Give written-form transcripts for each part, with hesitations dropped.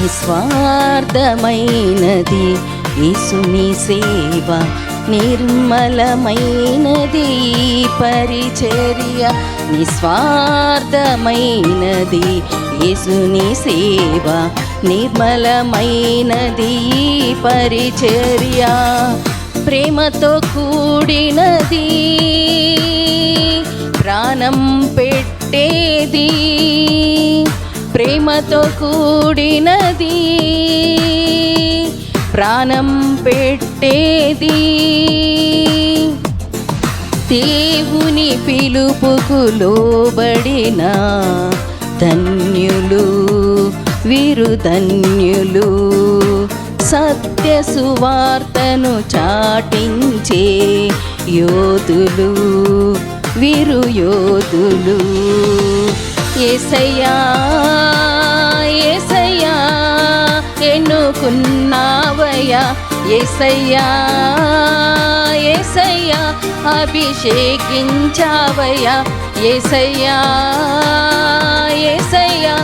నిస్వార్థమైనది యేసుని సేవ, నిర్మలమైనది పరిచర్య. నిస్వార్థమైనది యేసుని సేవ, నిర్మలమైనది పరిచర్య. ప్రేమతో కూడినది, ప్రాణం పెట్టేది. ప్రేమతో కూడినది, ప్రాణం పెట్టేది. దేవుని పిలుపుకు లోబడిన ధన్యులు వీరు ధన్యులు. సత్య సువార్తను చాటించే యోధులు వీరు యోధులు. యేసయ్యా యేసయ్యా ఎన్నుకున్నావయ్యా, యేసయ్యా యేసయ్యా అభిషేకించావయ్యా, యేసయ్యా యేసయ్యా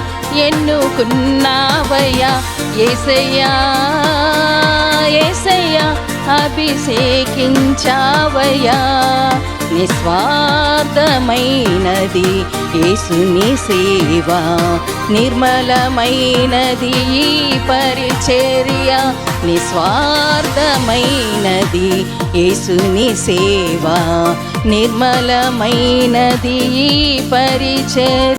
ఎన్నుకున్నావయ్యా, యేసయ్యా యేసయ్యా అభిషేకించావయ్యా. నిస్వార్థమైనది యేసుని సేవ, నిర్మలమైనది పరిచర్య. నిస్వార్థమైనది యేసుని సేవ, నిర్మలమైనది పరిచర్య.